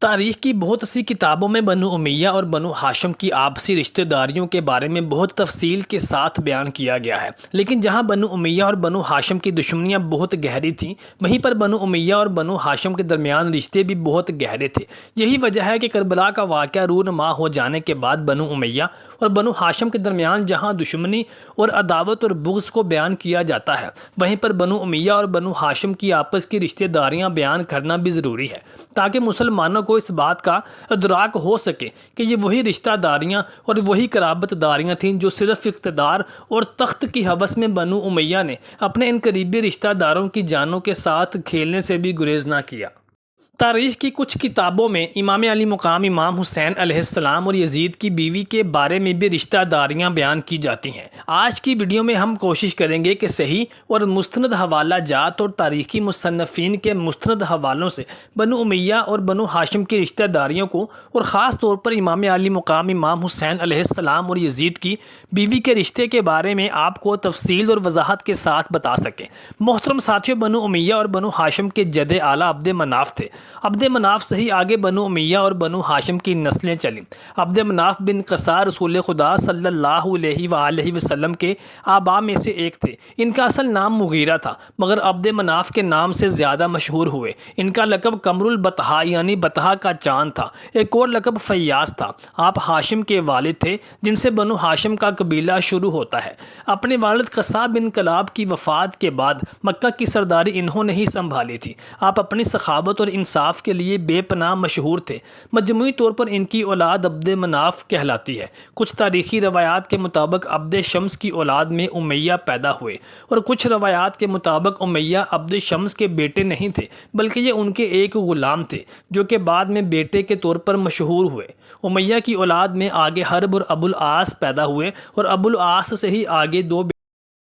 تاریخ کی بہت سی کتابوں میں بنو امیہ اور بنو ہاشم کی آپسی رشتہ داریوں کے بارے میں بہت تفصیل کے ساتھ بیان کیا گیا ہے، لیکن جہاں بنو امیہ اور بنو ہاشم کی دشمنیاں بہت گہری تھیں، وہیں پر بنو امیہ اور بنو ہاشم کے درمیان رشتے بھی بہت گہرے تھے۔ یہی وجہ ہے کہ کربلا کا واقعہ رونما ہو جانے کے بعد بنو امیہ اور بنو ہاشم کے درمیان جہاں دشمنی اور عداوت اور بغض کو بیان کیا جاتا ہے، وہیں پر بنو امیہ اور بنو ہاشم کی آپس کی رشتہ داریاں بیان کرنا بھی ضروری ہے، تاکہ مسلمانوں کو اس بات کا ادراک ہو سکے کہ یہ وہی رشتہ داریاں اور وہی قرابت داریاں تھیں جو صرف اقتدار اور تخت کی ہوس میں بنو امیہ نے اپنے ان قریبی رشتہ داروں کی جانوں کے ساتھ کھیلنے سے بھی گریز نہ کیا۔ تاریخ کی کچھ کتابوں میں امام علی مقام امام حسین علیہ السلام اور یزید کی بیوی کے بارے میں بھی رشتہ داریاں بیان کی جاتی ہیں۔ آج کی ویڈیو میں ہم کوشش کریں گے کہ صحیح اور مستند حوالہ جات اور تاریخی مصنفین کے مستند حوالوں سے بنو امیہ اور بنو ہاشم کی رشتہ داریوں کو اور خاص طور پر امام علی مقام امام حسین علیہ السلام اور یزید کی بیوی کے رشتے کے بارے میں آپ کو تفصیل اور وضاحت کے ساتھ بتا سکیں۔ محترم ساتھیو، بنو امیہ اور بنو ہاشم کے جد اعلیٰ عبد مناف تھے۔ عبد مناف سے ہی آگے بنو امیہ اور بنو ہاشم کی نسلیں چلیں۔ عبد مناف بن قصار رسول خدا صلی اللہ علیہ وآلہ وسلم کے آباء میں سے ایک تھے۔ ان کا اصل نام مغیرہ تھا، مگر عبد مناف کے نام سے زیادہ مشہور ہوئے۔ ان کا لقب قمر البطحاء یعنی بطحا کا چاند تھا۔ ایک اور لقب فیاض تھا۔ آپ ہاشم کے والد تھے، جن سے بنو ہاشم کا قبیلہ شروع ہوتا ہے۔ اپنے والد قصاب بن کلاب کی وفات کے بعد مکہ کی سرداری انہوں نے ہی سنبھالی تھی۔ آپ اپنی سخاوت اور انصاف کے لیے بے پناہ مشہور تھے۔ مجموعی طور پر ان کی اولاد عبد مناف کہلاتی ہے۔ کچھ تاریخی روایات کے مطابق عبد شمس کی اولاد میں امیہ پیدا ہوئے، اور کچھ روایات کے مطابق امیہ عبد شمس کے بیٹے نہیں تھے، بلکہ یہ ان کے ایک غلام تھے جو کہ بعد میں بیٹے کے طور پر مشہور ہوئے۔ امیہ کی اولاد میں آگے حرب اور ابو العاص پیدا ہوئے، اور ابو العاص سے ہی آگے دو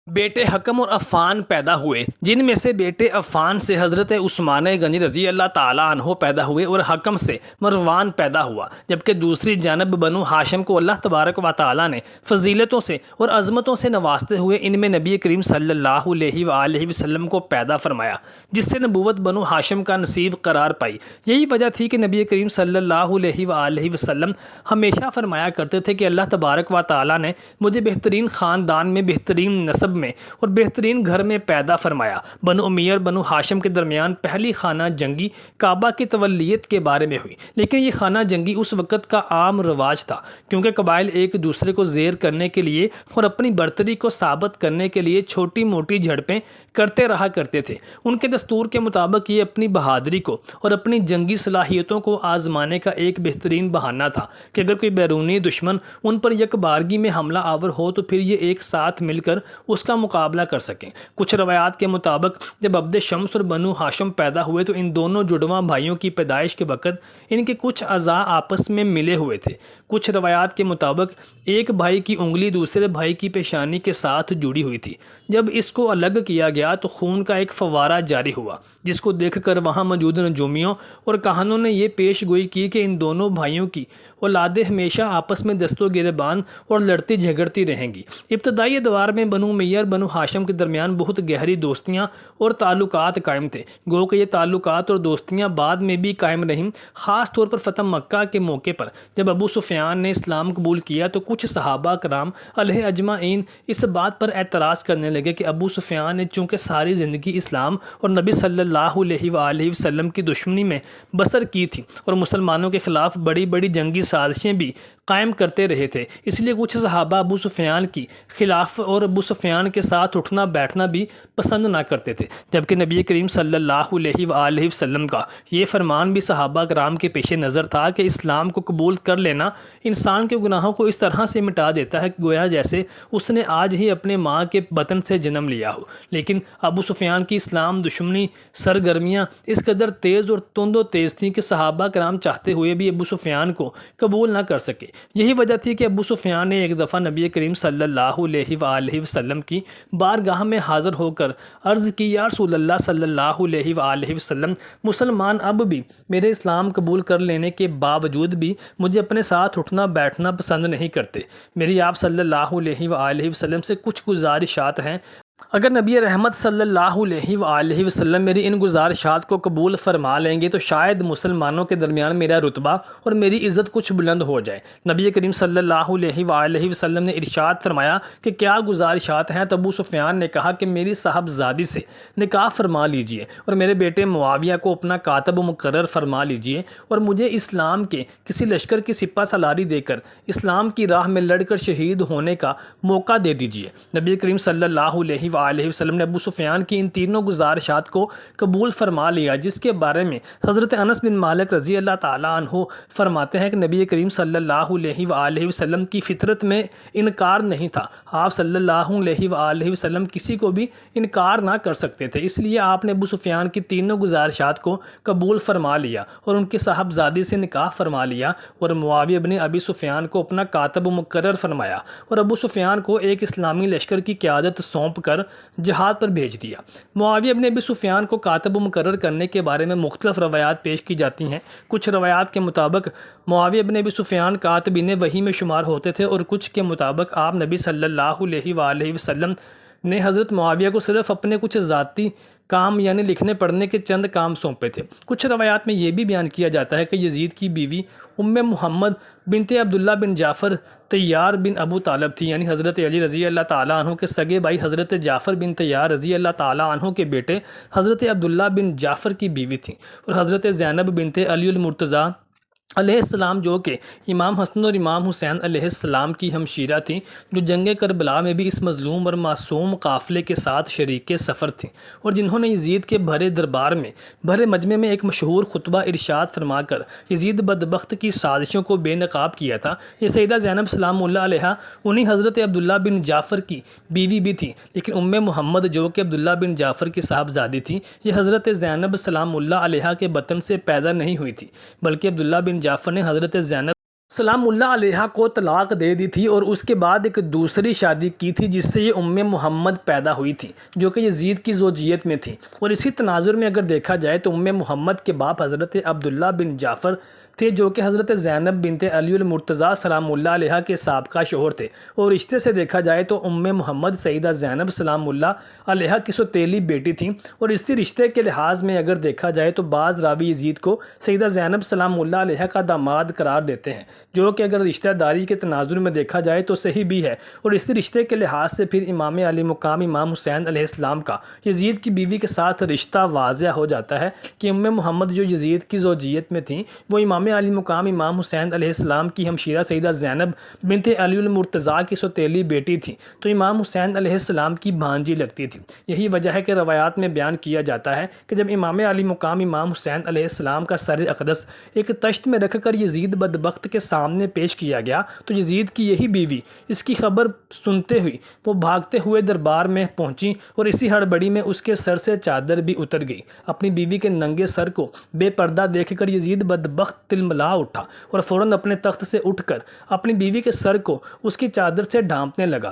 بیٹے حکم اور عفان پیدا ہوئے، جن میں سے بیٹے عفان سے حضرت عثمان غنی رضی اللہ تعالیٰ عنہ پیدا ہوئے اور حکم سے مروان پیدا ہوا، جبکہ دوسری جانب بنو ہاشم کو اللہ تبارک و تعالیٰ نے فضیلتوں سے اور عظمتوں سے نوازتے ہوئے ان میں نبی کریم صلی اللہ علیہ وآلہ وسلم کو پیدا فرمایا، جس سے نبوت بنو ہاشم کا نصیب قرار پائی۔ یہی وجہ تھی کہ نبی کریم صلی اللہ علیہ وآلہ وسلم ہمیشہ فرمایا کرتے تھے کہ اللہ تبارک و تعالیٰ نے مجھے بہترین خاندان میں، بہترین نسب میں اور بہترین گھر میں پیدا فرمایا۔ بنو امیہ اور بنو ہاشم کے درمیان پہلی خانہ جنگی کعبہ کی تولیت کے بارے میں ہوئی، لیکن یہ خانہ جنگی اس وقت کا عام رواج تھا، کیونکہ قبائل ایک دوسرے کو زیر کرنے کے لیے اور اپنی برتری کو ثابت کرنے کے لیے چھوٹی موٹی جھڑپیں کرتے رہا کرتے تھے۔ ان کے دستور کے مطابق یہ اپنی بہادری کو اور اپنی جنگی صلاحیتوں کو آزمانے کا ایک بہترین بہانہ تھا کہ اگر کوئی بیرونی دشمن ان پر یک بارگی میں حملہ آور ہو تو پھر یہ ایک ساتھ مل کر اس کا مقابلہ کر سکیں۔ کچھ روایات کے مطابق جب عبد شمس اور بنو ہاشم پیدا ہوئے تو ان دونوں جڑواں بھائیوں کی پیدائش کے وقت ان کے کچھ اعضاء آپس میں ملے ہوئے تھے۔ کچھ روایات کے مطابق ایک بھائی کی انگلی دوسرے بھائی کی پیشانی کے ساتھ جڑی ہوئی تھی۔ جب اس کو الگ کیا گیا تو خون کا ایک فوارہ جاری ہوا، جس کو دیکھ کر وہاں موجود نجومیوں اور کہانوں نے یہ پیش گوئی کی کہ ان دونوں بھائیوں کی اولادیں ہمیشہ آپس میں دست و گریبان اور لڑتی جھگڑتی رہیں گی۔ ابتدائی ادوار میں بنو امیہ اور بنو ہاشم کے درمیان بہت گہری دوستیاں اور تعلقات قائم تھے، گو کہ یہ تعلقات اور دوستیاں بعد میں بھی قائم رہیں۔ خاص طور پر فتح مکہ کے موقع پر جب ابو سفیان نے اسلام قبول کیا تو کچھ صحابہ کرام علیہ اجمعین اس بات پر اعتراض کرنے لگے کہ ابو سفیان نے چونکہ ساری زندگی اسلام اور نبی صلی اللہ علیہ وآلہ وسلم کی دشمنی میں بسر کی تھی اور مسلمانوں کے خلاف بڑی بڑی جنگی سازشیں بھی قائم کرتے رہے تھے، اس لیے کچھ صحابہ ابو سفیان کی خلاف اور ابو سفیان کے ساتھ اٹھنا بیٹھنا بھی پسند نہ کرتے تھے، جبکہ نبی کریم صلی اللہ علیہ وآلہ وسلم کا یہ فرمان بھی صحابہ کرام کے پیش نظر تھا کہ اسلام کو قبول کر لینا انسان کے گناہوں کو اس طرح سے مٹا دیتا ہے گویا جیسے اس نے آج ہی اپنے ماں کے بطن سے جنم لیا ہو۔ لیکن ابو سفیان کی اسلام دشمنی سرگرمیاں اس قدر تیز اور تند و تیز تھیں کہ صحابہ کرام چاہتے ہوئے بھی ابو سفیان کو قبول نہ کر سکے۔ یہی وجہ تھی کہ ابو سفیان نے ایک دفعہ نبی کریم صلی اللہ علیہ وآلہ وسلم کی بارگاہ میں حاضر ہو کر عرض کی، یا رسول اللہ صلی اللہ علیہ وآلہ وسلم، مسلمان اب بھی میرے اسلام قبول کر لینے کے باوجود بھی مجھے اپنے ساتھ اٹھنا بیٹھنا پسند نہیں کرتے۔ میری آپ صلی اللہ علیہ وآلہ وسلم سے کچھ گزارشات ہیں، اگر نبی رحمت صلی اللہ علیہ وآلہ وسلم میری ان گزارشات کو قبول فرما لیں گے تو شاید مسلمانوں کے درمیان میرا رتبہ اور میری عزت کچھ بلند ہو جائے۔ نبی کریم صلی اللہ علیہ وآلہ وسلم نے ارشاد فرمایا کہ کیا گزارشات ہیں؟ تو ابو سفیان نے کہا کہ میری صاحبزادی سے نکاح فرما لیجئے اور میرے بیٹے معاویہ کو اپنا کاتب مقرر فرما لیجئے اور مجھے اسلام کے کسی لشکر کی سپہ سالاری دے کر اسلام کی راہ میں لڑ کر شہید ہونے کا موقع دے دیجئے۔ نبی کریم صلی اللہ علیہ وآلہ وسلم نے ابو سفیان کی ان تینوں گزارشات کو قبول فرما لیا، جس کے بارے میں حضرت انس بن مالک رضی اللہ تعالیٰ عنہ فرماتے ہیں کہ نبی کریم صلی اللہ علیہ وآلہ وسلم کی فطرت میں انکار نہیں تھا۔ آپ صلی اللہ علیہ وآلہ وسلم کسی کو بھی انکار نہ کر سکتے تھے، اس لیے آپ نے ابو سفیان کی تینوں گزارشات کو قبول فرما لیا اور ان کی صاحبزادی سے نکاح فرما لیا اور معاویہ بن ابی سفیان کو اپنا کاتب مقرر فرمایا اور ابو سفیان کو ایک اسلامی لشکر کی قیادت سونپ کر جہاد پر بھیج دیا۔ معاویہ بن ابی سفیان کو کاتب مقرر کرنے کے بارے میں مختلف روایات پیش کی جاتی ہیں۔ کچھ روایات کے مطابق معاویہ بن ابی سفیان کاتبین وحی میں شمار ہوتے تھے اور کچھ کے مطابق آپ نبی صلی اللہ علیہ وآلہ وسلم نے حضرت معاویہ کو صرف اپنے کچھ ذاتی کام یعنی لکھنے پڑھنے کے چند کام سونپے تھے۔ کچھ روایات میں یہ بھی بیان کیا جاتا ہے کہ یزید کی بیوی محمد بنت عبداللہ بن جعفر طیار بن ابو طالب تھی، یعنی حضرت علی رضی اللہ تعالیٰ عنہ کے سگے بھائی حضرت جعفر بن طیار رضی اللہ تعالیٰ عنہ کے بیٹے حضرت عبداللہ بن جعفر کی بیوی تھیں، اور حضرت زینب بنت علی المرتضیٰ علیہ السلام جو کہ امام حسن اور امام حسین علیہ السلام کی ہمشیرہ تھیں، جو جنگ کربلا میں بھی اس مظلوم اور معصوم قافلے کے ساتھ شریک سفر تھیں، اور جنہوں نے یزید کے بھرے دربار میں بھرے مجمع میں ایک مشہور خطبہ ارشاد فرما کر یزید بدبخت کی سازشوں کو بے نقاب کیا تھا۔ یہ سیدہ زینب سلام اللہ علیہ انہی حضرت عبداللہ بن جعفر کی بیوی بھی تھیں، لیکن محمد جو کہ عبداللہ بن جعفر کی صاحبزادی تھی، یہ حضرت زینب سلام اللہ علیہ کے بطن سے پیدا نہیں ہوئی تھی، بلکہ عبداللہ بن جعفر نے حضرت زینب سلام اللہ علیہ کو طلاق دے دی تھی اور اس کے بعد ایک دوسری شادی کی تھی جس سے یہ محمد پیدا ہوئی تھی، جو کہ یزید کی زوجیت میں تھی۔ اور اسی تناظر میں اگر دیکھا جائے تو محمد کے باپ حضرت عبداللہ بن جعفر تھے، جو کہ حضرت زینب بنت علی المرتضیٰ سلام اللہ علیہ کے سابقہ شوہر تھے، اور رشتے سے دیکھا جائے تو محمد سیدہ زینب سلام اللہ علیہ کی سوتیلی بیٹی تھیں، اور اسی رشتے کے لحاظ میں اگر دیکھا جائے تو بعض راوی یزید کو سیدہ زینب سلام اللہ علیہ کا داماد قرار دیتے ہیں، جو کہ اگر رشتہ داری کے تناظر میں دیکھا جائے تو صحیح بھی ہے، اور اسی رشتے کے لحاظ سے پھر امام علی مقام امام حسین علیہ السلام کا یزید کی بیوی کے ساتھ رشتہ واضح ہو جاتا ہے کہ محمد جو یزید کی زوجیت میں تھیں وہ امام علی مقام امام حسین علیہ السلام کی ہمشیرہ سیدہ زینب بنت علی المرتضیٰ کی سوتیلی بیٹی تھی، تو امام حسین علیہ السلام کی بھانجی لگتی تھی۔ یہی وجہ ہے کہ روایات میں بیان کیا جاتا ہے کہ جب امام علی مقام امام حسین علیہ السلام کا سر اقدس ایک تشت میں رکھ کر یزید بدبخت کے سامنے پیش کیا گیا تو یزید کی یہی بیوی اس کی خبر سنتے ہوئی وہ بھاگتے ہوئے دربار میں پہنچی اور اسی ہڑبڑی میں اس کے سر سے چادر بھی اتر گئی۔ اپنی بیوی کے ننگے سر کو بے پردہ دیکھ کر یزید بدبخت تلملا اٹھا اور فوراً اپنے تخت سے اٹھ کر اپنی بیوی کے سر کو اس کی چادر سے ڈھانپنے لگا،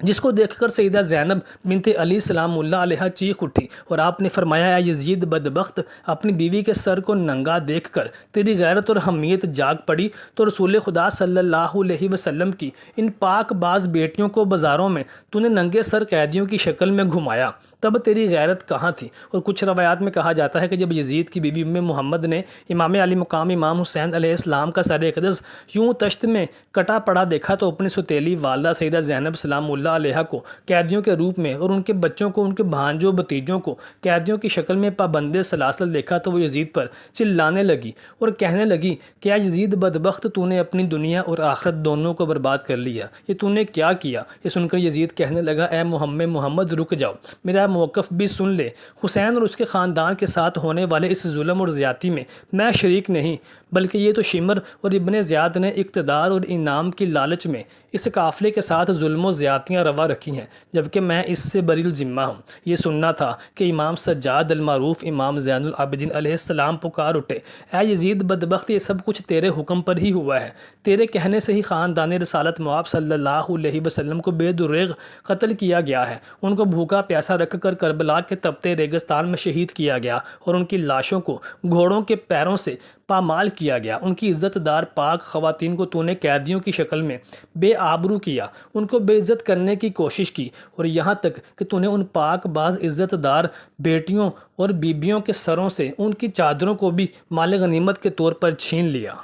جس کو دیکھ کر سیدہ زینب بنت علی سلام اللہ علیہ چیخ اٹھی اور آپ نے فرمایا، اے یزید بدبخت، اپنی بیوی کے سر کو ننگا دیکھ کر تیری غیرت اور حمیت جاگ پڑی تو رسول خدا صلی اللہ علیہ وسلم کی ان پاک باز بیٹیوں کو بازاروں میں تو نے ننگے سر قیدیوں کی شکل میں گھمایا، تب تیری غیرت کہاں تھی؟ اور کچھ روایات میں کہا جاتا ہے کہ جب یزید کی بیوی محمد نے امام علی مقام امام حسین علیہ السلام کا سر اقدس یوں تشت میں کٹا پڑا دیکھا تو اپنی سوتیلی والدہ سیدہ زینب سلام اللہ علیہ کو قیدیوں کے روپ میں اور ان کے بچوں کو، ان کے بھانجوں بھتیجوں کو قیدیوں کی شکل میں پابندے سلاسل دیکھا تو وہ یزید پر چلانے لگی اور کہنے لگی کہ اے یزید بدبخت، تو نے اپنی دنیا اور آخرت دونوں کو برباد کر لیا، یہ تو نے کیا کیا؟ یہ سن کر یزید کہنے لگا، اے محمد رک جاؤ، میرا موقف بھی سن لے، حسین اور اس کے خاندان کے ساتھ ہونے والے اس ظلم اور زیادتی میں شریک نہیں، بلکہ یہ تو شمر اور ابن زیاد نے اقتدار اور انعام کی لالچ میں اس قافلے کے ساتھ ظلم و زیادتیاں روا رکھی ہیں، جبکہ میں اس سے بری الذمہ ہوں۔ یہ سننا تھا کہ امام سجاد المعروف امام زین العابدین علیہ السلام پکار اٹھے، اے یزید بدبخت، یہ سب کچھ تیرے حکم پر ہی ہوا ہے، تیرے کہنے سے ہی خاندان رسالت مآب صلی اللہ علیہ وسلم کو بے دریغ قتل کیا گیا ہے، ان کو بھوکا پیاسا رکھ کر کربلا کے تپتے ریگستان میں شہید کیا گیا اور ان کی لاشوں کو گھوڑوں کے پیروں سے پامال کیا گیا۔ ان کی عزت دار پاک خواتین کو تو نے قیدیوں کی شکل میں بے آبرو کیا، ان کو بے عزت کرنے کی کوشش کی، اور یہاں تک کہ تو نے ان پاک باز عزت دار بیٹیوں اور بیبیوں کے سروں سے ان کی چادروں کو بھی مال غنیمت کے طور پر چھین لیا۔